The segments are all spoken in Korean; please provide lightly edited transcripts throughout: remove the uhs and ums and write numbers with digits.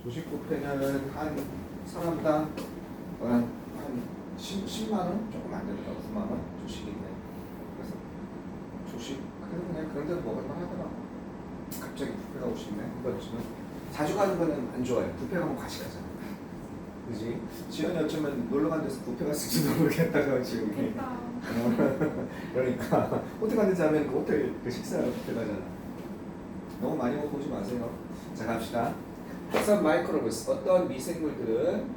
조식 뷔페는 한 사람당 한 10만 원? 조금 안 된다. 9만 원 조식인데. 그래서 조식 그냥 그런 데서 먹을만 하더라고. 갑자기 뷔페 가고 싶네. 그렇지만 자주 가는 거는 안 좋아요. 뷔페 가면 과식하잖아. 그지? 지연이 어쩌면 놀러 간 데서 뷔페 갔을지도 모르겠다가 지금. 그러니까 호텔 갔는지 하면 그 호텔 그 식사로 뷔페 가잖아. 너무 많이 먹고 오지 마세요. 자 갑시다. Some microbes 어떤 미생물들은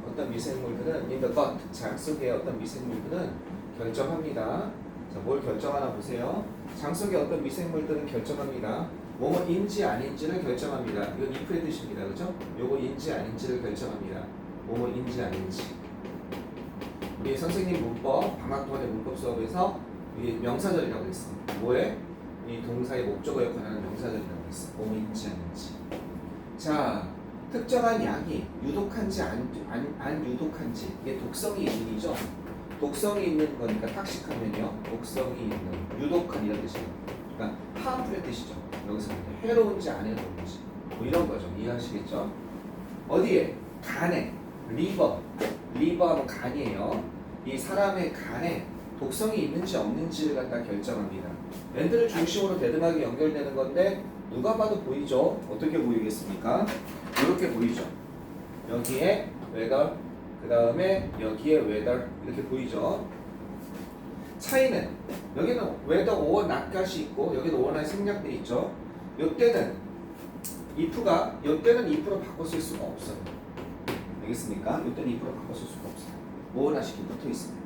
in the gut 장 속에 어떤 미생물들은 결정합니다. 자, 뭘 결정하나 보세요. 장 속에 어떤 미생물들은 결정합니다. 뭐뭐인지 아닌지를 결정합니다. 이건 if의 뜻입니다. 그죠? 요거인지 아닌지를 결정합니다. 뭐뭐인지 아닌지. 우리 선생님 문법 방학 동안의 문법 수업에서 이 명사절이라고 했어. 뭐에? 이 동사의 목적어에 관한 명사절이라고 했어. 뭐뭐인지 아닌지. 자. 특정한 약이 유독한지 안 유독한지 이게 독성이 있는 이죠. 독성이 있는 거니까 탁식하면요 독성이 있는 유독한 이런 뜻이에요. 그러니까 harmful의 뜻이죠. 여기서 해로운지 안 해로운지 뭐 이런 거죠. 이해하시겠죠? 어디에? 간에 리버하고 간이에요. 이 사람의 간에 독성이 있는지 없는지를 갖다 결정합니다. 랜드를 중심으로 대등하게 연결되는 건데 누가 봐도 보이죠? 어떻게 보이겠습니까? 이렇게 보이죠. 여기에 whether, 그 다음에 여기에 whether 이렇게 보이죠. 차이는 여기는 whether or not까지 있고 여기는 or not 생략돼 있죠. 이때는 if가 이때는 if로 바꿔 쓸 수가 없어요. 알겠습니까? 이때는 if로 바꿔 쓸 수가 없어요. or not이 이렇게 붙어 있습니다.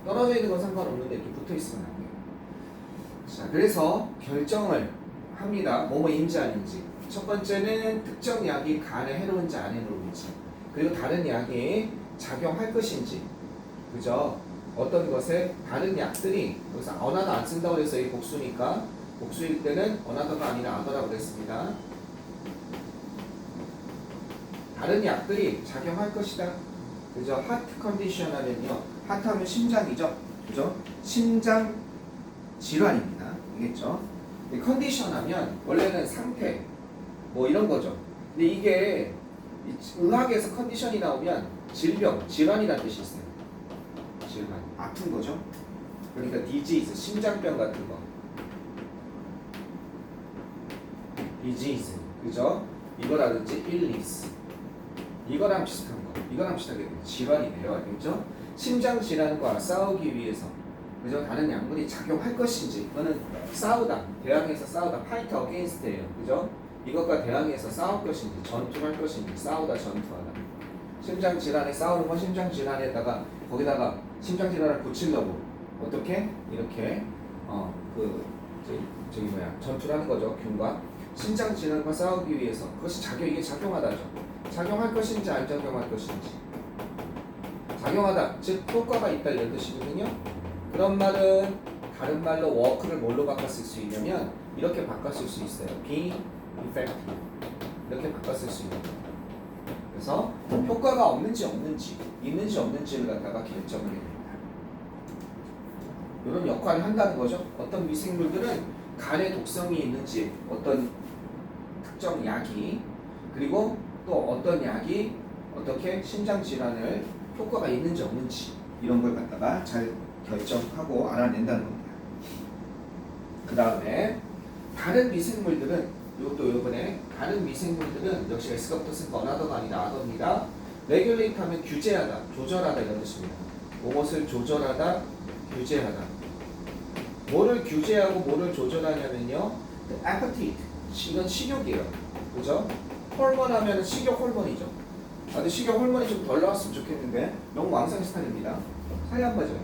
떨어져 있는 건 상관없는데 이렇게 붙어 있으면 안 돼요. 자, 그래서 결정을 합니다. 뭐뭐인지 아닌지. 첫 번째는 특정 약이 간에 해로운지 안 해로운지, 그리고 다른 약이 작용할 것인지, 그죠? 어떤 것에 다른 약들이 여기서 어나더 안 쓴다고 해서 이 복수니까 복수일 때는 어나더가 아니라 아더라고 그랬습니다. 다른 약들이 작용할 것이다. 그죠? 하트 컨디션 하면요. 하트 하면 심장이죠. 그죠? 심장 질환입니다. 알겠죠? 컨디션 하면 원래는 상태 뭐 이런 거죠. 근데 이게 의학에서 컨디션이 나오면 질병, 질환이라는 뜻이 있어요. 질환, 아픈 거죠. 그러니까 disease, 심장병 같은 거. disease, 그죠? 이거라든지 illness, 이거랑 비슷한 거, 이거랑 비슷하게 질환이에요. 알겠죠? 심장 질환과 싸우기 위해서, 그죠? 다른 약물이 작용할 것인지, 이거는 싸우다, 대항해서 싸우다, fight against예요. 그죠? 이것과 대항해서 싸울 것인지, 전투를 할 것인지, 싸우다, 전투하다. 심장 질환에 싸우는 건 심장 질환에다가 거기다가 심장 질환을 고치려고 어떻게 이렇게 전투를 하는 거죠. 균과 심장 질환과 싸우기 위해서 그것이 이게 작용하다죠. 작용할 것인지 안 작용할 것인지. 작용하다, 즉 효과가 있다 이런 뜻이거든요. 그런 말은 다른 말로 work를 뭘로 바꿨을 수 있냐면 이렇게 바꿨을 수 있어요. be effective 이렇게 바꿨을 수 있는 거예요. 그래서 효과가 있는지 없는지를 갖다가 결정을 해야 됩니다. 이런 역할을 한다는 거죠. 어떤 미생물들은 간에 독성이 있는지, 어떤 특정 약이, 그리고 또 어떤 약이 어떻게 심장 질환을 효과가 있는지 없는지 이런 걸 갖다가 잘 결정하고 알아낸다는 겁니다. 그 다음에 다른 미생물들은 이것도 이번에 다른 미생물들은 역시 S가 붙었으니까 어나더가 아니라 아더입니다. 레귤레이트 하면 규제하다, 조절하다 이런 뜻입니다. 무엇을 조절하다, 규제하다. 뭐를 규제하고 뭐를 조절하냐면요. appetite, 이건 식욕이에요. 그죠? 호르몬 하면 식욕 호르몬이죠. 근데 식욕 호르몬이 좀 덜 나왔으면 좋겠는데 너무 왕성 스타일입니다. 살이 안 빠져요.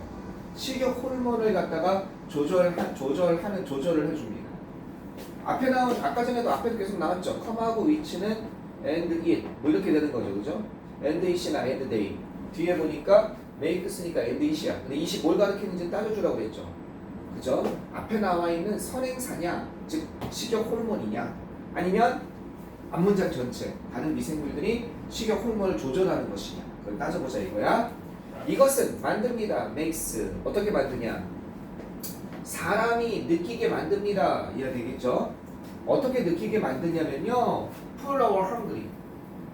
식욕 호르몬을 갖다가 조절을 해줍니다. 앞에 나온 아까 전에도 앞에도 계속 나왔죠. 컴하고 위치는 and it 뭐 이렇게 되는 거죠, 그죠? and it이나 and they 뒤에 보니까 make 쓰니까 and it이야. 근데 it이 뭘 가리키는지 따져주라고 했죠, 그죠? 앞에 나와 있는 선행사냐, 즉 식욕 호르몬이냐, 아니면 앞문장 전체 다른 미생물들이 식욕 호르몬을 조절하는 것이냐, 그걸 따져보자 이거야. 이것은 만듭니다. makes 어떻게 만드냐? 사람이 느끼게 만듭니다. 이해가 되겠죠? 어떻게 느끼게 만드냐면요. full our hungry.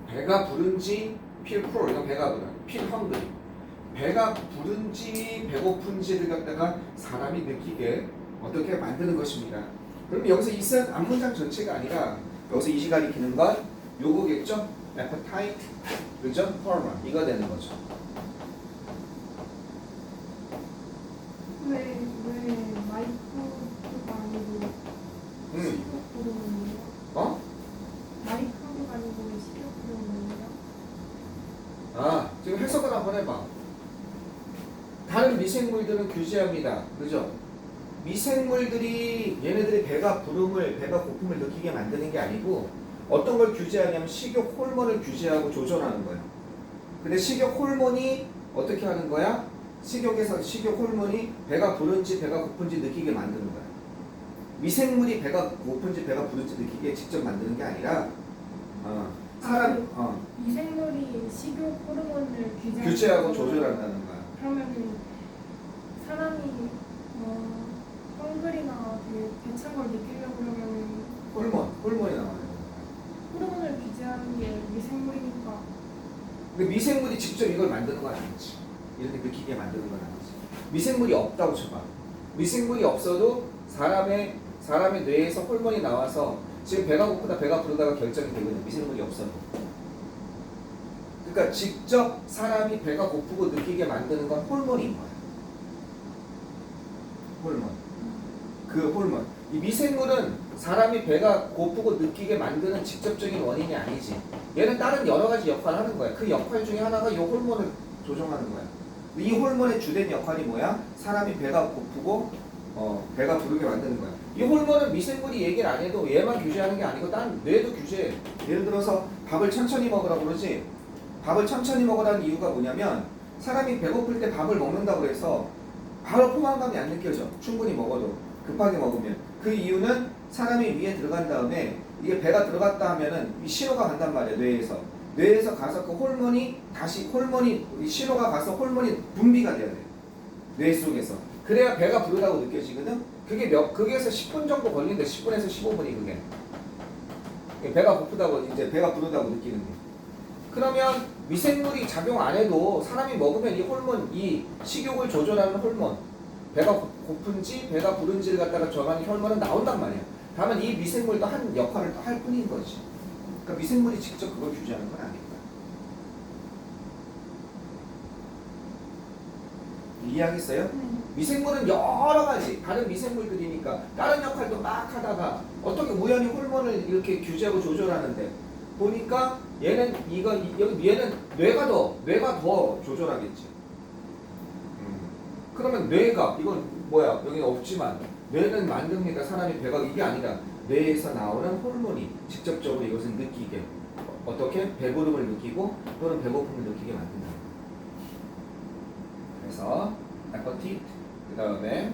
배가 배가 부른지 feel full 이건 배가 부른 feel hungry 배가 부른지 배고픈지를 갖다가 사람이 느끼게 어떻게 만드는 것입니다. 그럼 여기서 이 쓴 앞문장 전체가 아니라 여기서 이 시간이 기는 건 요거겠죠? appetite, 그죠? hormone 이거 되는 거죠. 왜 마이크로가 아니고 식욕 호르몬이에요? 어? 마이크로가 아니고 식욕 호르몬이에요? 아, 지금 해석을 한번 해봐. 다른 미생물들은 규제합니다. 그죠? 미생물들이 얘네들이 배가 고픔을 느끼게 만드는 게 아니고 어떤 걸 규제하냐면 식욕 호르몬을 규제하고 조절하는 거예요. 근데 식욕 호르몬이 어떻게 하는 거야? 식욕에서 식욕 호르몬이 배가 부른지 배가 고픈지 느끼게 만드는 거야. 미생물이 배가 고픈지 배가 부른지 느끼게 직접 만드는 게 아니라 미생물이 식욕 호르몬을 규제하고 조절한다는 거야. 그러면은 사람이 헝그리나 배찬 걸 느끼려고 그러면 호르몬이 나와요. 호르몬을 규제하는 게 미생물이니까. 근데 미생물이 직접 이걸 만드는 건 아니지. 이렇게 느끼게 만드는 건 아니지. 미생물이 없다고 쳐봐. 미생물이 없어도 사람의 뇌에서 호르몬이 나와서 지금 배가 고프다 배가 부르다가 결정이 되거든. 미생물이 없어도. 그러니까 직접 사람이 배가 고프고 느끼게 만드는 건 호르몬인 거야. 호르몬. 그 호르몬. 이 미생물은 사람이 배가 고프고 느끼게 만드는 직접적인 원인이 아니지. 얘는 다른 여러 가지 역할을 하는 거야. 그 역할 중에 하나가 이 호르몬을 조정하는 거야. 이 호르몬의 주된 역할이 뭐야? 사람이 배가 고프고 배가 부르게 만드는 거야. 이 호르몬은 미생물이 얘기를 안 해도 얘만 규제하는 게 아니고 딴 뇌도 규제해. 예를 들어서 밥을 천천히 먹으라고 그러지. 밥을 천천히 먹으라는 이유가 뭐냐면 사람이 배고플 때 밥을 먹는다고 해서 바로 포만감이 안 느껴져. 충분히 먹어도 급하게 먹으면. 그 이유는 사람이 위에 들어간 다음에 이게 배가 들어갔다 하면은 이 신호가 간단 말이야. 뇌에서 가서 그 호르몬이 신호가 가서 호르몬이 분비가 돼야 돼. 뇌 속에서. 그래야 배가 부르다고 느껴지거든. 그게서 10분 정도 걸리는데 10분에서 15분이 그게. 배가 고프다고 이제 배가 부르다고 느끼는 게. 그러면 미생물이 작용 안 해도 사람이 먹으면 이 호르몬, 이 식욕을 조절하는 호르몬, 배가 고픈지 배가 부른지를 갖다가 정하는 호르몬은 나온단 말이야. 다만 이 미생물도 한 역할을 또 할 뿐인 거지. 그러니까 미생물이 직접 그걸 규제하는 건 아닌 거야. 이해하겠어요? 미생물은 여러 가지 다른 미생물들이니까 다른 역할도 막 하다가 어떻게 우연히 호르몬을 이렇게 규제하고 조절하는데 보니까 얘는 뇌가 더 조절하겠지. 그러면 뇌가 이건 뭐야? 여기 없지만 뇌는 만듭니다. 사람이 배가 이게 아니라 뇌에서 나오는 호르몬이 직접적으로 이것을 느끼게 어떻게 배부름을 느끼고 또는 배고픔을 느끼게 만든다. 그래서 appetite 그 다음에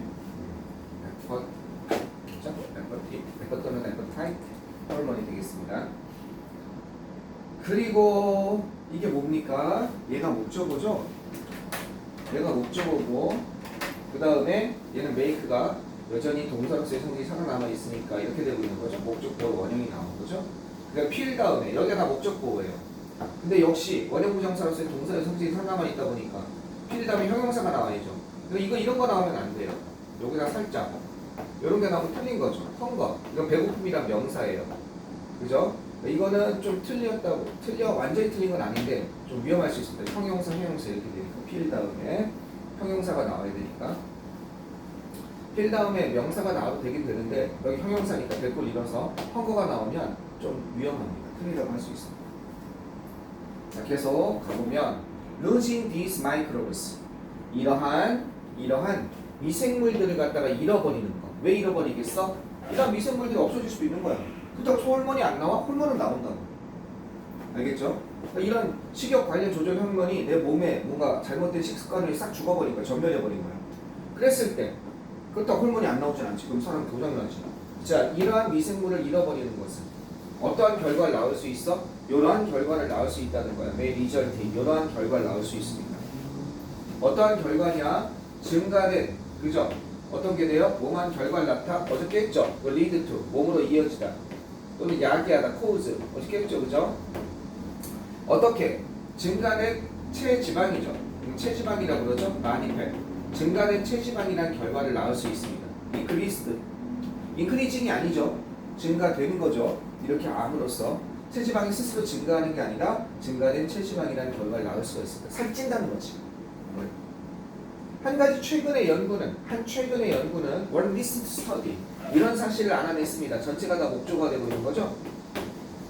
appetite 또는 appetite 호르몬이 되겠습니다. 그리고 이게 뭡니까? 얘가 목적어죠? 얘가 목적어고 그 다음에 얘는 make가 여전히 동사로서의 성질이 살아남아 있으니까 이렇게 되고 있는 거죠. 목적보호 원형이 나온 거죠. 그러니까 필 다음에 여기가 다 목적보호예요. 근데 역시 원형부정사로서의 동사의 성질이 살아남아 있다 보니까 필 다음에 형용사가 나와야죠. 그러니까 이런 거 나오면 안 돼요. 여기다 살짝 이런 게 나오면 틀린 거죠. 헝거 이건 배고픔이란 명사예요. 그죠? 이거는 좀 완전히 틀린 건 아닌데 좀 위험할 수 있습니다. 형용사 이렇게 되니까 필 다음에 형용사가 나와야 되니까 필 다음에 명사가 나와도 되긴 되는데 여기 형용사니까 대꼴 잃어서 헝거가 나오면 좀 위험합니다. 틀리다고 할 수 있습니다. 자, 계속 가보면 losing these microbes 이러한 미생물들을 갖다가 잃어버리는 거. 왜 잃어버리겠어? 이런 미생물들이 없어질 수도 있는 거야. 그렇다고 호르몬이 안 나와? 호르몬은 나온다고. 알겠죠? 그러니까 이런 식욕 관련 조절 호르몬이 내 몸에 뭔가 잘못된 식습관을 싹 죽어버린 거야. 전멸해버린 거야. 그랬을 때 그렇다고 호르몬이 안 나오진 않지. 그럼 사람 고장나지. 자, 이러한 미생물을 잃어버리는 것은 어떠한 결과를 낳을 수 있어? 이러한 결과를 낳을 수 있다는 거야. 매 리절티 이러한 결과를 낳을 수 있습니다. 어떠한 결과냐? 증가된 그죠? 어떤 게 돼요? 몸한 결과를 낳다. 어저께 했죠? lead to 몸으로 이어지다. 또는 야기하다. cause 어저께 했죠, 그죠? 어떻게? 증가된 체지방이죠. 체지방이라고 그러죠. 마니페. 증가된 체지방이라는 결과를 낳을 수 있습니다. 인크리스드. 인크리징이 아니죠. 증가되는 거죠. 이렇게 암으로써 체지방이 스스로 증가하는 게 아니라 증가된 체지방이라는 결과를 낳을 수가 있습니다. 살찐다는 거지. 한 가지 최근의 연구는 one recent study 이런 사실을 알아냈습니다. 전체가 다 목조가 되고 있는 거죠.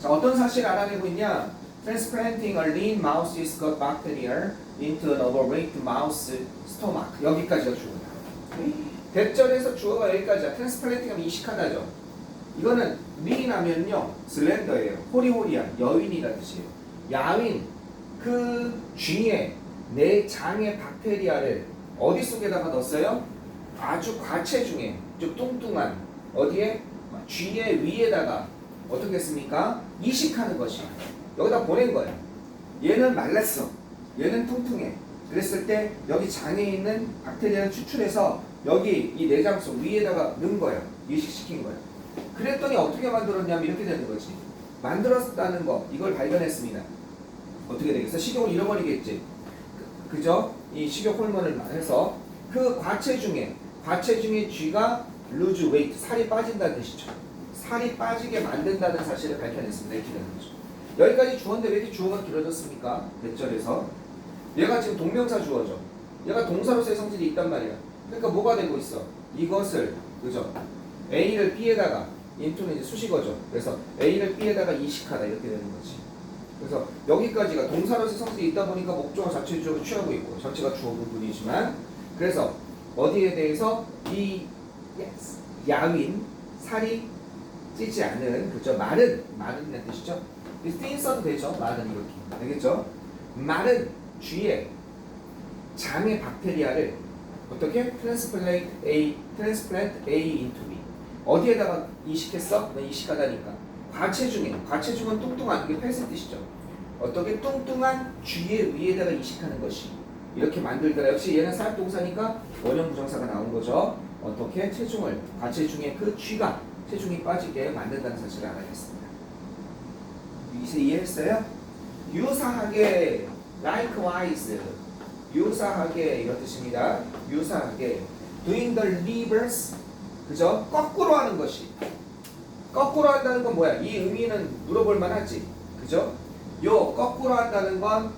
자, 어떤 사실을 알아내고 있냐? Transplanting a lean mouse's gut bacteria into an overweight mouse stomach. 여기까지가 주어다. 대절에서 주어가 여기까지야. Transplanting 하면 이식하다죠. 이거는 lean하면요 슬렌더예요. 호리호리한 여윈이라는 뜻이에요. 야윈 그 쥐의 내 장의 박테리아를 어디 속에다가 넣었어요? 아주 과체중에 좀 뚱뚱한 어디에? 쥐의 위에다가 어떻게 했습니까? 이식하는 것이 여기다 보낸 거야. 얘는 말랐어. 얘는 뚱뚱해. 그랬을 때 여기 장에 있는 박테리아를 추출해서 여기 이 내장 속 위에다가 넣은 거야. 이식시킨 거야. 그랬더니 어떻게 만들었냐면 이렇게 되는 거지. 만들었다는 거 이걸 발견했습니다. 어떻게 되겠어? 식욕을 잃어버리겠지. 그죠? 이 식욕 호르몬을 해서 그 과체중에 쥐가 lose weight 살이 빠진다는 뜻이죠. 살이 빠지게 만든다는 사실을 밝혀냈습니다. 이렇게 되는 거죠. 여기까지 주어인데 왜 이렇게 주어가 길어졌습니까? 대절에서 얘가 지금 동명사 주어죠. 얘가 동사로서의 성질이 있단 말이야. 그러니까 뭐가 되고 있어? 이것을 그죠? A를 B에다가 into는 이제 수식어죠. 그래서 A를 B에다가 이식하다 이렇게 되는 거지. 그래서 여기까지가 동사로서의 성질이 있다 보니까 목적어 자체 주어로 취하고 있고 전체가 주어 부분이지만 그래서 어디에 대해서 이 야윈 살이 찌지 않은 그죠? 마른이라는 뜻이죠. thin 써도 되죠. 마른 이렇게 알겠죠? 마른 쥐의 장의 박테리아를 어떻게 transplant A into B 어디에다가 이식했어? 이식하다니까 과체중은 뚱뚱한 게 폐쇄 뜻이죠. 어떻게 뚱뚱한 쥐의 위에다가 이식하는 것이 이렇게 만들더라. 역시 얘는 사역동사니까 원형 부정사가 나온 거죠. 어떻게 과체중의 그 쥐가 체중이 빠지게 만든다는 사실을 알아냈습니다. 이제 이해했어요? 유사하게 likewise 유사하게 이런 뜻입니다. 유사하게 doing the reverse 그죠? 거꾸로 하는 것이 거꾸로 한다는 건 뭐야? 이 의미는 물어볼 만하지. 그죠? 요 거꾸로 한다는 건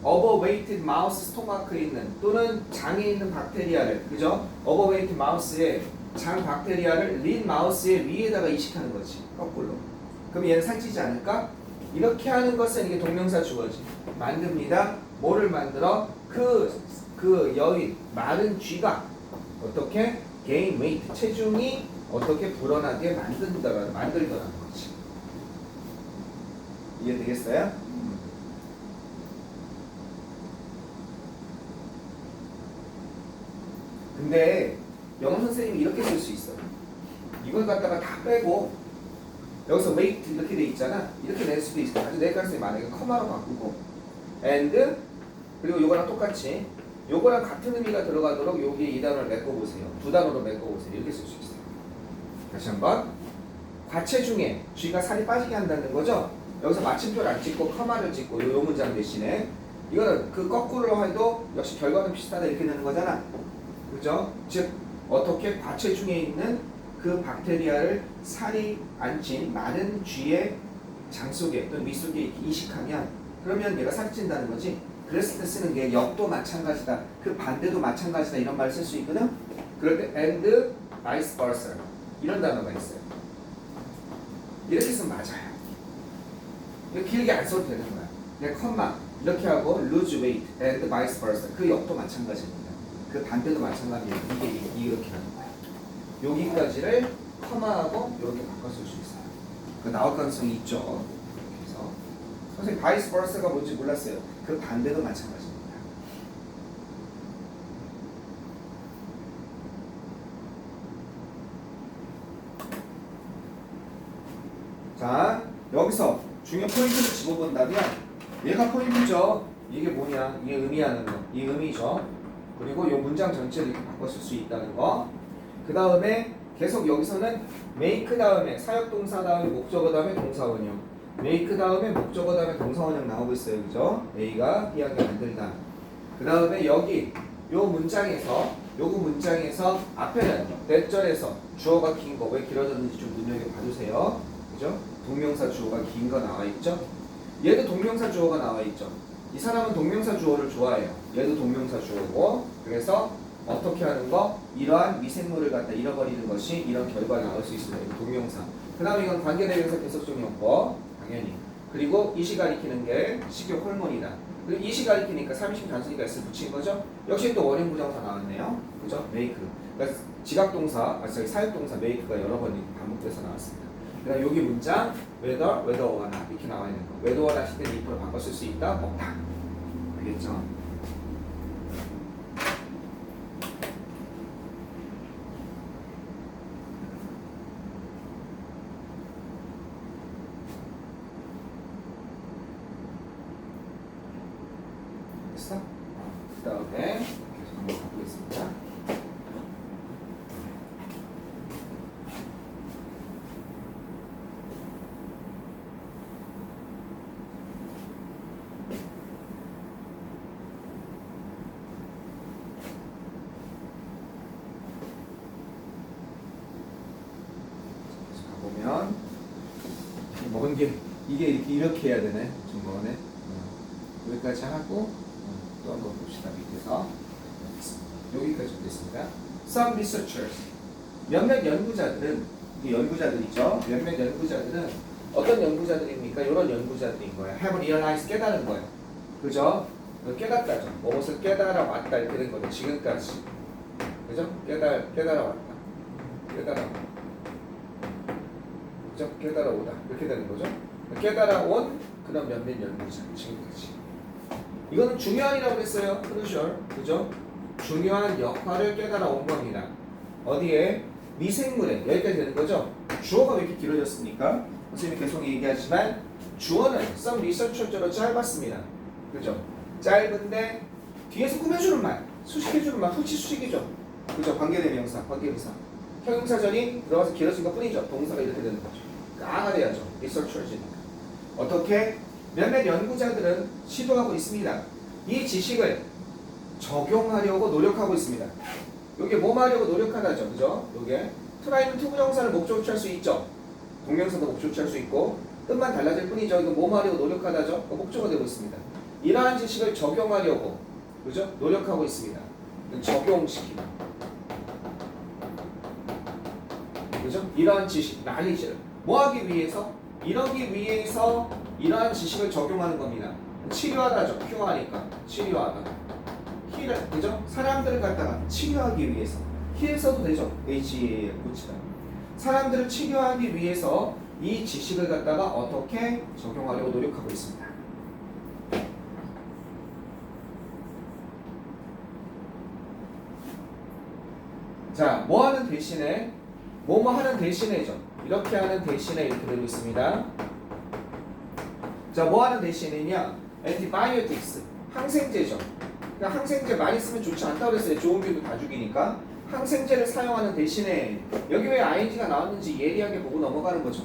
overweighted mouse 스토마크에 있는 또는 장에 있는 박테리아를 그죠? overweighted mouse의 장 박테리아를 lean mouse의 위에다가 이식하는 거지. 거꾸로. 그럼 얘는 살찌지 않을까? 이렇게 하는 것은 이게 동명사 주어지. 만듭니다. 뭐를 만들어? 그 여인 마른 쥐가 어떻게? gain weight 체중이 어떻게 불어나게 만들더라는 거지. 이해되겠어요? 근데 영어 선생님이 이렇게 쓸 수 있어. 이걸 갖다가 다 빼고 여기서 weight 이렇게 돼 있잖아. 이렇게 낼 수도 있어. 아주 낼 가능성이 많아. 이거 커마로 바꾸고 and 그리고 요거랑 똑같이 요거랑 같은 의미가 들어가도록 여기에 이 단어를 메꿔보세요. 두 단어로 메꿔보세요. 이렇게 쓸 수 있어요. 다시 한번 과체중에 쥐가 살이 빠지게 한다는 거죠. 여기서 마침표를 안 찍고 커마를 찍고 요 문장 대신에 이거는 그 거꾸로 해도 역시 결과는 비슷하다 이렇게 되는 거잖아. 그죠? 즉 어떻게 과체중에 있는 그 박테리아를 살이 안 찐 마른 쥐의 장 속에 또는 미 속에 이렇게 이식하면 그러면 얘가 살이 찐다는 거지. 그랬을 때 쓰는 게 역도 마찬가지다. 그 반대도 마찬가지다. 이런 말을 쓸 수 있거든. 그럴 때 and vice versa 이런 단어가 있어요. 이렇게 쓰면 맞아요. 이거 길게 안 써도 되는 거야. 그냥 컴마 이렇게 하고 lose weight and vice versa 그 역도 마찬가지입니다. 그 반대도 마찬가지예요. 이게 이렇게 하는 거야. 여기까지를 커마하고 이렇게 바꿔 쓸 수 있어요. 그 나올 가능성이 있죠. 그래서 선생님 vice versa가 뭔지 몰랐어요. 그 반대도 마찬가지입니다. 자, 여기서 중요 포인트를 집어본다면 얘가 포인트죠. 이게 뭐냐? 이게 의미하는 거. 이 의미죠. 그리고 이 문장 전체를 이렇게 바꿔 쓸 수 있다는 거. 그 다음에 계속 여기서는 make 다음에 사역동사 다음에 목적어 다음에 동사원형 make 다음에 목적어 다음에 동사원형 나오고 있어요. 그죠? A가 B하게 만들다. 그 다음에 여기 요 문장에서 앞에는 대절에서 주어가 긴 거 왜 길어졌는지 좀 눈여겨 봐주세요. 그죠? 동명사 주어가 긴 거 나와 있죠? 얘도 동명사 주어가 나와 있죠? 이 사람은 동명사 주어를 좋아해요. 얘도 동명사 주어고 그래서 어떻게 하는 거? 이러한 미생물을 갖다 잃어버리는 것이 이런 결과가 나올 수 있습니다. 이거 동명사. 그 다음에 이건 관계대명사 계속적용법 당연히. 그리고 이시 가리키는 게 식욕 호르몬이다. 그리고 이시 가리키니까 3심 단순히가 S를 붙인 거죠. 역시 또 원형 부정사 나왔네요. 그죠? make. 그러니까 지각동사, 사역동사 make가 여러 번 반복돼서 나왔습니다. 그다음 여기 문장 whether, or not 이렇게 나와 있는 거. whether or not 시대는 if로 바꿔 쓸 수 있다, 없다. 알겠죠? 됐어? 그 다음에 계속 한번 가보겠습니다. 보면 먹은 게 이게 이렇게 해야 되네. 좀 뭐네. 여기까지 하고 또 한번 봅시다. 밑에서 여기까지 됐습니다. Some researchers 몇몇 연구자들은 이게 연구자들이죠. 몇몇 연구자들은 어떤 연구자들입니까? 이런 연구자들인 거예요. Have realized 깨달은 거예요. 그죠? 깨닫다죠. 무엇을 깨달아 왔다 이렇게 된 거죠. 지금까지. 그죠? 깨달아 왔다. 깨달아 오다 이렇게 되는 거죠. 깨달아 온 그런 몇몇 연구자 지금까지. 이거는 중요한이라고 그랬어요. crucial, 그죠? 중요한 역할을 깨달아 온 겁니다. 어디에? 미생물에 여기까지 되는 거죠. 주어가 왜 이렇게 길어졌습니까? 선생님이 계속 얘기하지만 주어는 some researcher처럼 짧았습니다. 그죠? 짧은데 뒤에서 꾸며주는 말, 수식해주는 말, 후치수식이죠. 그죠? 관계대명사, 관계비사. 형용사절이 들어가서 길어진 것 뿐이죠. 동사가 이렇게 되는 거죠. 아가 돼야죠. researchers니까. 어떻게? 몇몇 연구자들은 시도하고 있습니다. 이 지식을 적용하려고 노력하고 있습니다. 요게 뭐 하려고 노력하다죠. 그죠? 요게 try는 투부정사를 목적으로 취할 수 있죠. 동명사도 목적으로 취할 수 있고 뜻만 달라질 뿐이죠. 이거 뭐 하려고 노력하다죠. 목적어가 되고 있습니다. 이러한 지식을 적용하려고 그죠? 노력하고 있습니다. 적용시키다. 그죠? 이러한 지식, knowledge를 뭐 하기 위해서? 이러기 위해서 이러한 지식을 적용하는 겁니다. 치료하다죠. 큐어하니까 치료하다. 힐, 그죠? 사람들을 갖다가 치료하기 위해서 힐 써도 되죠. H에 붙이다. 사람들을 치료하기 위해서 이 지식을 갖다가 어떻게 적용하려고 노력하고 있습니다. 자, 뭐 하는 대신에 뭐뭐 하는 대신에죠. 이렇게 하는 대신에 이렇게 되고 있습니다. 자, 뭐 하는 대신에냐? antibiotics, 항생제죠. 그러니까 항생제 많이 쓰면 좋지 않다고 그랬어요. 좋은 비도 다 죽이니까. 항생제를 사용하는 대신에 여기 왜 ing가 나왔는지 예리하게 보고 넘어가는 거죠.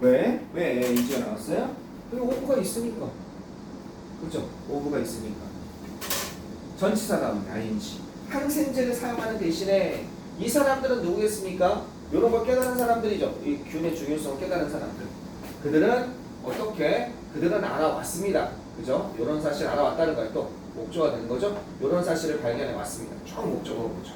왜 ing가 나왔어요? 여기 오브가 있으니까. 그죠? 오브가 있으니까. 전치사 나오면 ing. 항생제를 사용하는 대신에 이 사람들은 누구겠습니까? 이런 걸 깨달은 사람들이죠. 이 균의 중요성을 깨달은 사람들. 그들은 어떻게? 그들은 알아왔습니다. 그죠? 이런 사실 알아왔다는 거에 또 목적어가 되는 거죠. 이런 사실을 발견해 왔습니다. 쭉 목적어로 보죠.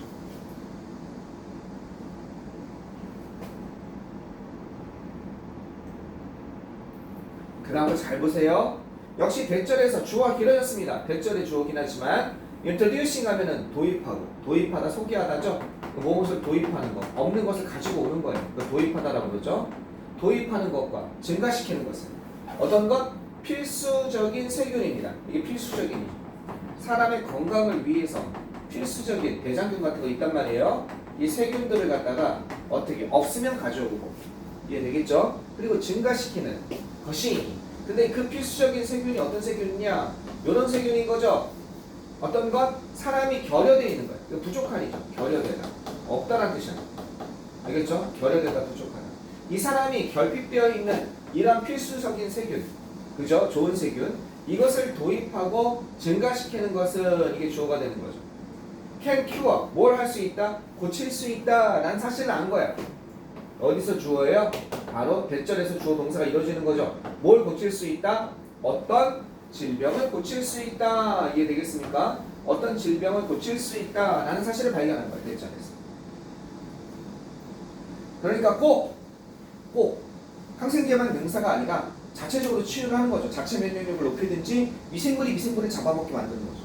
그 다음을 잘 보세요. 역시 대절에서 주어가 길어졌습니다. 대절의 주어긴 하지만 introducing 하면은 도입하고 도입하다 소개하다죠. 무엇을 도입하는 거, 없는 것을 가지고 오는 거예요. 도입하다라고 그러죠. 도입하는 것과 증가시키는 것은 어떤 것? 필수적인 세균입니다. 이게 필수적인 사람의 건강을 위해서 필수적인 대장균 같은 거 있단 말이에요. 이 세균들을 갖다가 어떻게 없으면 가져오고 이해되겠죠? 그리고 증가시키는 것이 근데 그 필수적인 세균이 어떤 세균이냐? 이런 세균인 거죠. 어떤 것? 사람이 결여되어 있는 거예요. 이거 부족한이죠. 결여되다. 없다라는 뜻이야. 알겠죠? 결여되다 부족하다. 이 사람이 결핍되어 있는 이런 필수적인 세균, 그죠? 좋은 세균. 이것을 도입하고 증가시키는 것은 이게 주어가 되는 거죠. can cure, 뭘 할 수 있다? 고칠 수 있다. 난 사실은 안 거야. 어디서 주어예요? 바로 대절에서 주어 동사가 이루어지는 거죠. 뭘 고칠 수 있다? 어떤 질병을 고칠 수 있다. 이해되겠습니까? 어떤 질병을 고칠 수 있다. 라는 사실을 발견한 거예요. 대절에서. 그러니까 꼭 항생제만 능사가 아니라 자체적으로 치유를 하는 거죠. 자체 면역력을 높이든지 미생물을 잡아먹게 만드는 거죠.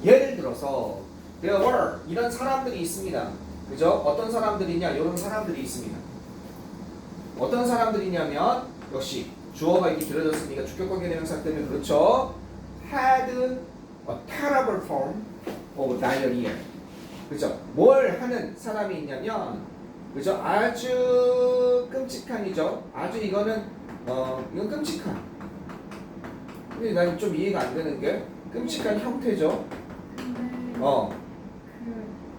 예를 들어서 there were 이런 사람들이 있습니다. 그죠? 어떤 사람들이냐? 이런 사람들이 있습니다. 어떤 사람들이냐면 역시 주어가 이렇게 길어졌으니까 주격관계 대명사 때문에 그렇죠. had a terrible form of diarrhea. 그죠? 뭘 하는 사람이 있냐면 그죠? 아주 끔찍한이죠. 아주 이거는 이건 끔찍한. 근데 난 좀 이해가 안 되는 게 끔찍한 형태죠. 근데 그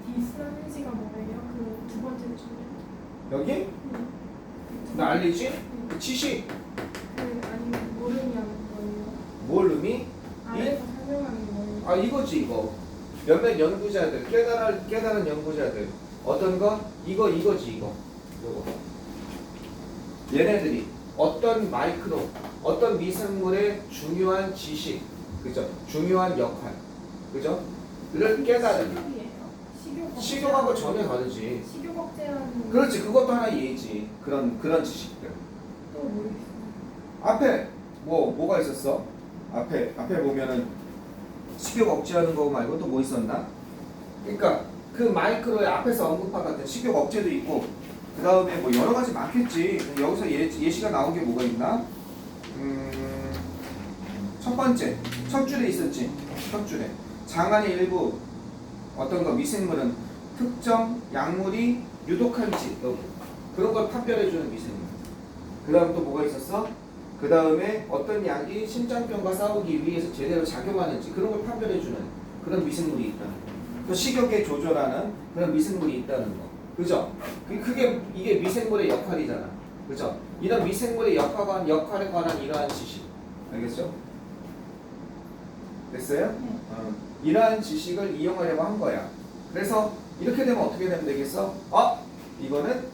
디스런지가 뭐예요? 그 두 번째 줄에. 여기 나 알리지? 그 치식 그 아니면 모르냐는 거예요? 뭘 의미? 아래서 설명하는 거예요. 아 이거지 이거. 몇몇 연구자들 깨달은 연구자들 어떤 거? 이거지 이거. 요거. 얘네들이 어떤 마이크로 어떤 미생물의 중요한 지식, 그죠? 중요한 역할, 그죠? 를 깨달은. 식욕하고 전혀 다르지. 식욕 억제라는. 그렇지, 그것도 하나 예지. 그런 지식들. 또 모르겠어요. 앞에 뭐가 있었어? 앞에 보면은 식욕 억제하는 거 말고 또 뭐 있었나? 그러니까 그 마이크로의 앞에서 언급한 같은 식욕 억제도 있고, 그 다음에 뭐 여러 가지 많겠지. 여기서 예시가 나온 게 뭐가 있나? 첫 번째, 첫 줄에 있었지. 첫 줄에 장안의 일부 어떤 거 미생물은 특정 약물이 유독한지 그런 걸 판별해주는 미생물. 그 다음 또 뭐가 있었어? 그 다음에 어떤 약이 심장병과 싸우기 위해서 제대로 작용하는지 그런 걸 판별해주는 그런 미생물이 있다는 거. 또 식욕에 조절하는 그런 미생물이 있다는 거. 그죠? 이게 미생물의 역할이잖아. 그죠? 이런 미생물의 역할에 관한 이러한 지식. 알겠죠? 됐어요? 네. 이러한 지식을 이용하려고 한 거야. 그래서 이렇게 되면 어떻게 되면 되겠어?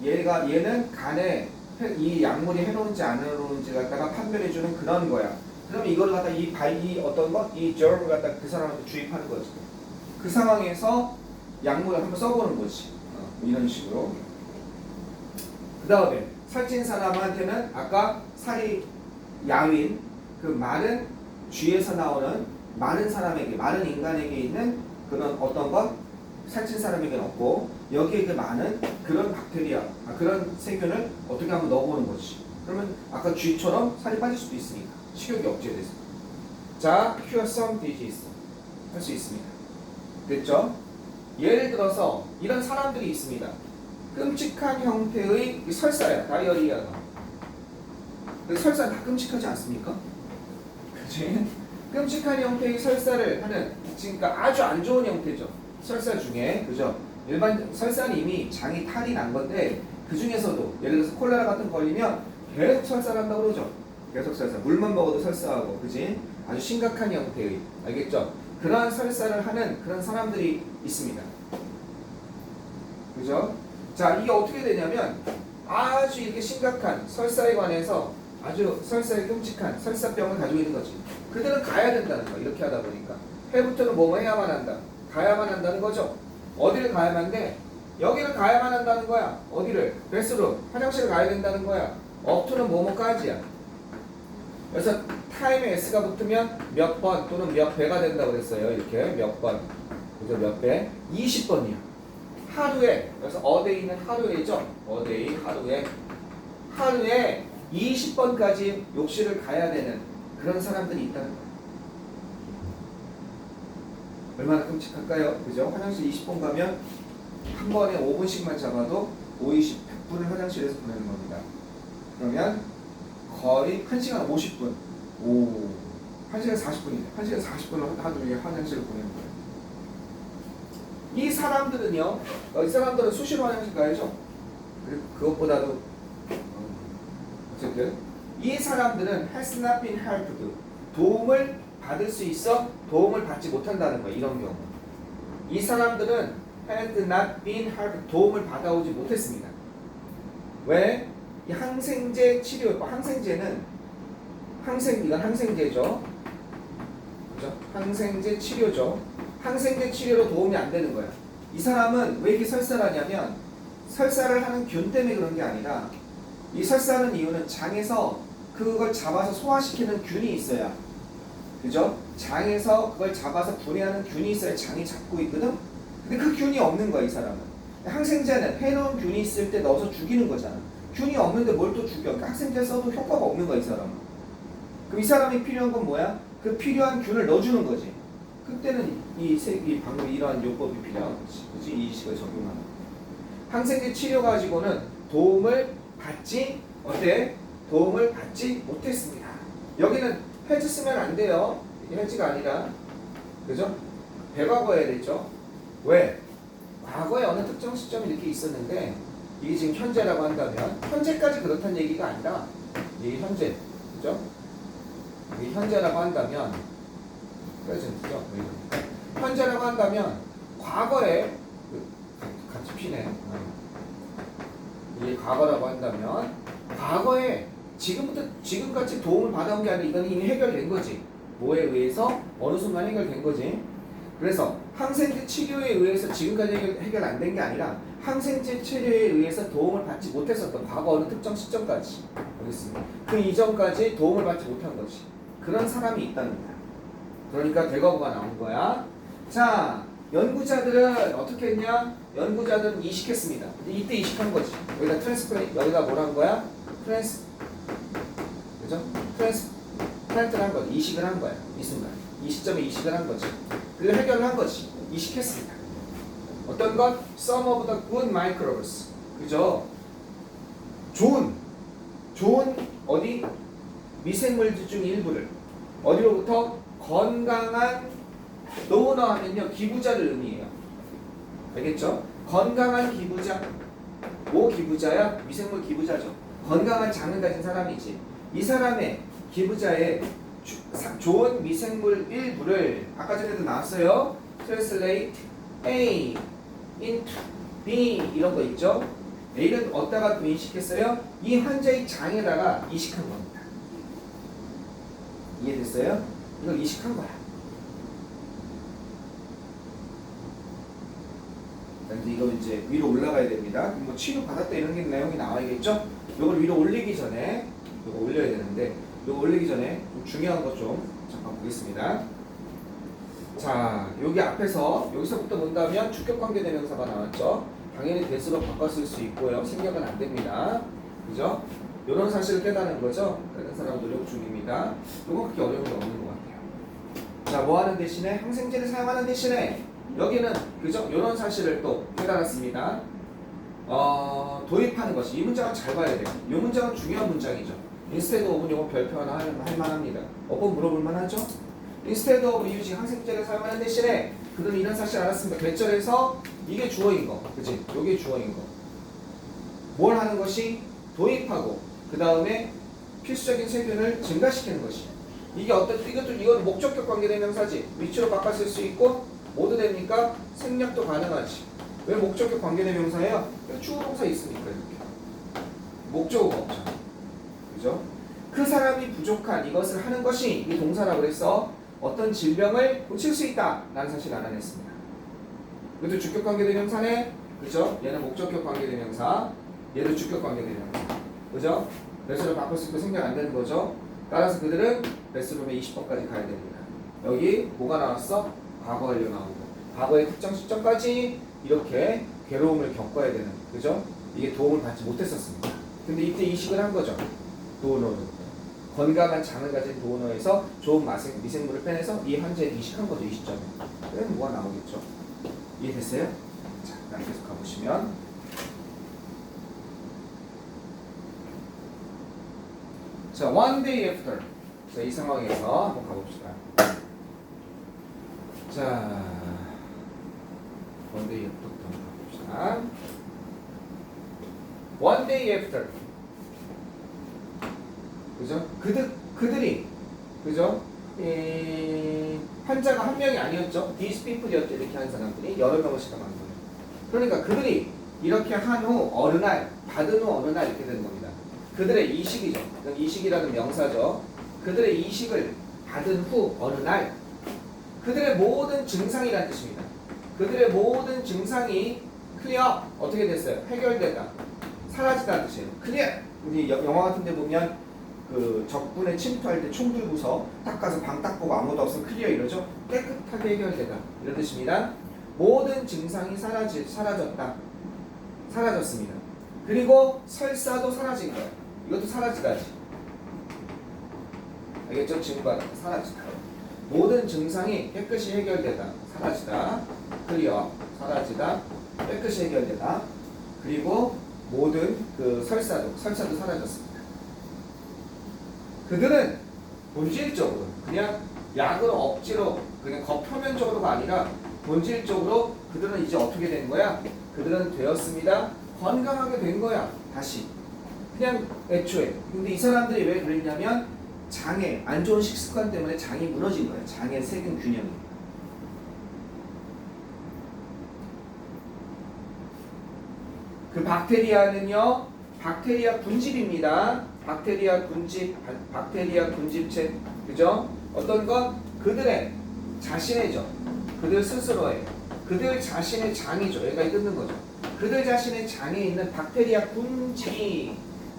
얘는 간에 이 약물이 해로운지 안 해로운지 갖다가 판별해주는 그런 거야. 그럼 이걸 갖다 이 어떤 거? 이 germ을 갖다 그 사람한테 주입하는 거지. 그 상황에서 약물을 한번 써보는 거지. 이런 식으로. 그 다음에 살찐 사람한테는 아까 살이 야윈 그 마른 쥐에서 나오는 마른 사람에게, 마른 인간에게 있는 그런 어떤 것? 살찐 사람에게는 없고 여기에 그 많은 그런 박테리아, 그런 세균을 어떻게 한번 넣어보는 거지. 그러면 아까 쥐처럼 살이 빠질 수도 있으니까 식욕이 억제돼서. 자, cure some disease 할 수 있습니다. 됐죠? 예를 들어서 이런 사람들이 있습니다. 끔찍한 형태의 설사야, 다이어리아가. 설사는 다 끔찍하지 않습니까? 그치? 끔찍한 형태의 설사를 하는, 그러니까 아주 안 좋은 형태죠. 설사 중에, 그죠? 일반 설사는 이미 장이 탈이 난 건데 그 중에서도 예를 들어서 콜레라 같은 거 걸리면 계속 설사를 한다고 그러죠. 계속 설사. 물만 먹어도 설사하고, 그지? 아주 심각한 형태의, 알겠죠? 그러한 설사를 하는 그런 사람들이 있습니다. 그죠? 자, 이게 어떻게 되냐면 아주 이렇게 심각한 설사에 관해서 아주 설사에 끔찍한 설사병을 가지고 있는 거지. 그들은 가야 된다는 거야. 이렇게 하다 보니까 해부터는 뭐뭐 해야만 한다. 가야만 한다는 거죠. 어디를 가야만 돼? 여기를 가야만 한다는 거야. 어디를? 베스룸, 화장실을 가야 된다는 거야. 업투는 뭐뭐까지야. 그래서 타임에 S가 붙으면 몇 번 또는 몇 배가 된다고 그랬어요. 이렇게 몇 번, 그죠? 몇 배? 20번이야. 하루에, 그래서 어데이는 하루에죠. 어데이, 하루에 20번까지 욕실을 가야 되는 그런 사람들이 있다는 거예요. 얼마나 끔찍할까요? 그죠? 화장실 20번 가면 한 번에 5분씩만 잡아도 5, 20, 100분을 화장실에서 보내는 겁니다. 그러면 거의 1시간 50분, 1시간 40분이네. 1시간 40분을 하루 종일 화장실을 보내는 거예요. 이 사람들은요, 이 사람들은 수시로 화장실 가야죠. 그것보다도 어쨌든 이 사람들은 has not been helped. 도움을 받을 수 있어 도움을 받지 못한다는 거야. 이런 경우. 이 사람들은 had not been helped. 도움을 받아오지 못했습니다. 왜? 이 항생제 치료, 항생제는 이건 항생제죠. 그죠? 항생제 치료죠. 항생제 치료로 도움이 안 되는 거야. 이 사람은 왜 이렇게 설사를 하냐면 설사를 하는 균 때문에 그런 게 아니라 이 설사하는 이유는 장에서 그걸 잡아서 소화시키는 균이 있어야, 그죠? 장에서 그걸 잡아서 분해하는 균이 있어야 장이 잡고 있거든? 근데 그 균이 없는 거야, 이 사람은. 항생제는 해놓은 균이 있을 때 넣어서 죽이는 거잖아. 균이 없는데 뭘 또 죽여? 그러니까 항생제 써도 효과가 없는 거야, 이 사람은. 그럼 이 사람이 필요한 건 뭐야? 그 필요한 균을 넣어주는 거지. 그때는 이 방금 이러한 요법이 필요한 거지. 그치? 이 식을 적용하는 거. 항생제 치료 가지고는 도움을 받지 못했습니다. 여기는 해지 쓰면 안 돼요. 이게 해지가 아니라, 그죠? 배과거해야 되죠. 왜? 과거에 어느 특정 시점이 이렇게 있었는데 이게 지금 현재라고 한다면 현재까지 그렇다는 얘기가 아니라 이게 현재, 그죠? 이게 현재라고 한다면 프레젠트죠. 현재라고 한다면 과거에 같이 피네. 이게 과거라고 한다면 과거에 지금부터 지금같이 도움을 받아온 게 아니라 이건 이미 해결된 거지. 뭐에 의해서 어느 순간 해결된 거지. 그래서 항생제 치료에 의해서 지금까지 해결 안 된 게 아니라 항생제 치료에 의해서 도움을 받지 못했었던 과거 어느 특정 시점까지, 알겠습니다. 그 이전까지 도움을 받지 못한 거지. 그런 사람이 있다는 거야. 그러니까 대거부가 나온 거야. 자, 연구자들은 어떻게 했냐? 연구자들은 이식했습니다. 이때 이식한 거지. 여기다 트랜스플레이, 여기다 뭘 한 거야? 그죠? 트랜스플란트를 한 거지. 이식을 한 거야. 이 순간. 이 시점에 이식을 한 거지. 그걸 해결을 한 거지. 이식했습니다. 어떤 것? Some of the good microbes. 그죠? 좋은 어디? 미생물질 중 일부를 어디로부터? 건강한 노너 하면요 기부자를 의미해요. 알겠죠? 건강한 기부자. 뭐 기부자야? 미생물 기부자죠. 건강한 장을 가진 사람이지. 이 사람의 기부자의 좋은 미생물 일부를 아까 전에도 나왔어요. Translate A into B 이런 거 있죠? A를 어디다가 또 인식했어요? 이 환자의 장에다가 이식한 겁니다. 이해됐어요? 이걸 이식한 거야. 그래서 이거 이제 위로 올라가야 됩니다. 뭐 치료 받았다 이런 게 내용이 나와야겠죠? 이걸 위로 올리기 전에 이거 올려야 되는데 이거 올리기 전에 좀 중요한 거 좀 잠깐 보겠습니다. 자, 여기 앞에서 여기서부터 본다면 주격관계대명사가 나왔죠. 당연히 대수로 바꿨을 수 있고요. 생략은 안 됩니다. 그죠? 이런 사실을 깨닫는 거죠. 다른 사람 노력 중입니다. 이건 그렇게 어려운 게 없는 것 같아요. 자, 뭐 하는 대신에 항생제를 사용하는 대신에 여기는 그죠? 이런 사실을 또 깨달았습니다. 도입하는 것이 이 문장은 잘 봐야 돼요. 이 문장은 중요한 문장이죠. Instead of 이거 별표 하나 할 만합니다. 어법 물어볼 만하죠? Instead of using 항생제를 사용하는 대신에 그들은 이런 사실 알았습니다. 개절에서 이게 주어인 거, 그치? 이게 주어인 거. 뭘 하는 것이 도입하고 그 다음에 필수적인 세균을 증가시키는 것이. 이게 이건 목적격 관계대명사지. 위치로 바꿨을 수 있고 모두 됩니까? 생략도 가능하지. 왜 목적격 관계대명사예요? 주어동사 있으니까 이렇게. 목적어가 없잖아. 그죠? 그 사람이 부족한 이것을 하는 것이 이 동사라고 그래서 어떤 질병을 고칠 수 있다 라는 사실을 알아냈습니다. 이것도 주격 관계대명사네. 그죠? 얘는 목적격 관계대명사, 얘도 주격 관계대명사. 그죠? 배수를 바꿀 수 있고 생략 안 되는 거죠. 따라서 그들은 배수룸에 20번까지 가야 됩니다. 여기 뭐가 나왔어? 과거 완료 나오고 과거의 특정 시점까지 이렇게 괴로움을 겪어야 되는, 그죠? 이게 도움을 받지 못했었습니다. 근데 이때 이식을 한 거죠. 도너는 건강한 장을 가진 도너에서 좋은 미생물을 빼내서 이 환자에 이식한 거죠. 이 시점에. 그러면 뭐가 나오겠죠? 이해됐어요? 자, 계속 가보시면 자, one day after. 자, 이 상황에서 한번 가봅시다. 자, one day after부터 한번 가봅시다. one day after. 그죠? 그들이 그죠? 환자가 한 명이 아니었죠. these people이었죠. 이렇게 한 사람들이 여러 명을 시험한 거예요. 그러니까 그들이 이렇게 한 후 어느 날, 받은 후 어느 날 이렇게 되는 겁니다. 그들의 이식이죠. 이식이라는 명사죠. 그들의 이식을 받은 후 어느 날 그들의 모든 증상이라는 뜻입니다. 그들의 모든 증상이 클리어 어떻게 됐어요? 해결되다. 사라지다는 뜻이에요. 클리어. 우리 영화 같은 데 보면 그 적군에 침투할 때 총 들고서 딱 가서 방 딱 보고 아무도 없으면 클리어 이러죠. 깨끗하게 해결되다. 이런 뜻입니다. 모든 증상이 사라졌다. 사라졌습니다. 그리고 설사도 사라진 거예요. 이것도 사라지다지. 알겠죠? 증거하다. 사라지다. 모든 증상이 깨끗이 해결되다. 사라지다. 클리어. 사라지다. 깨끗이 해결되다. 그리고 모든 그 설사도 사라졌습니다. 그들은 본질적으로 그냥 약으로 억지로 그냥 겉표면적으로가 아니라 본질적으로 그들은 이제 어떻게 된 거야? 그들은 되었습니다. 건강하게 된 거야. 다시. 그냥 애초에. 근데 이 사람들이 왜 그랬냐면 장애, 안 좋은 식습관 때문에 장이 무너진 거예요. 장의 세균 균형이. 그 박테리아는요, 박테리아 군집입니다. 박테리아 군집체, 그죠? 어떤 건 그들의 자신의죠. 그들 스스로의, 그들 자신의 장이죠. 여기까지 끊는 거죠. 그들 자신의 장에 있는 박테리아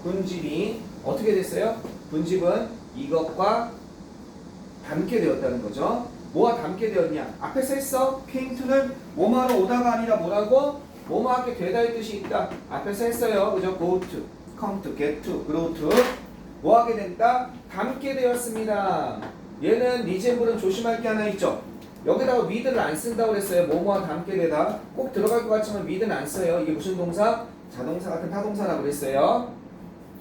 군집이 어떻게 됐어요? 군집은 이것과 닮게 되었다는 거죠. 뭐와 닮게 되었냐? 앞에서 했어. came to는 뭐뭐하러 오다가 아니라 뭐라고? 뭐뭐하게 되다의 뜻이 있다. 앞에서 했어요. 그죠? go to, come to, get to, grow to. 뭐하게 된다? 닮게 되었습니다. 얘는 리젠블은 조심할 게 하나 있죠. 여기다가 with를 안 쓴다고 그랬어요. 뭐뭐와 닮게 되다. 꼭 들어갈 것 같지만 with는 안 써요. 이게 무슨 동사? 자동사 같은 타동사라고 그랬어요.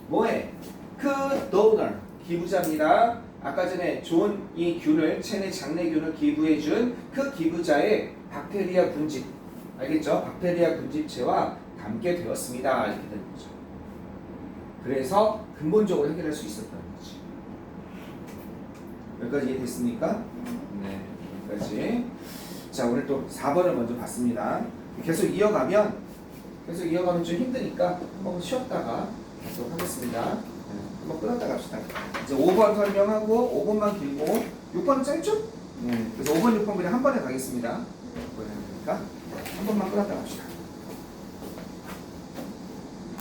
뭐해? 그 donor, 기부자입니다. 아까 전에 좋은 이 균을, 체내 장내균을 기부해준 그 기부자의 박테리아 군집. 알겠죠? 박테리아 군집체와 닮게 되었습니다. 이렇게 되는 거죠. 그래서 근본적으로 해결할 수 있었다는 거지. 여기까지 이해됐습니까? 네, 여기까지. 자, 오늘 또 4번을 먼저 봤습니다. 계속 이어가면 좀 힘드니까 한번 쉬었다가 계속 하겠습니다. 네, 한번 끊었다 갑시다. 이제 5번 설명하고 5번만 길고 6번은 짧죠? 네, 그래서 5번, 6번 그냥 한 번에 가겠습니다. 그러니까 한 번만 끊었다 갑시다.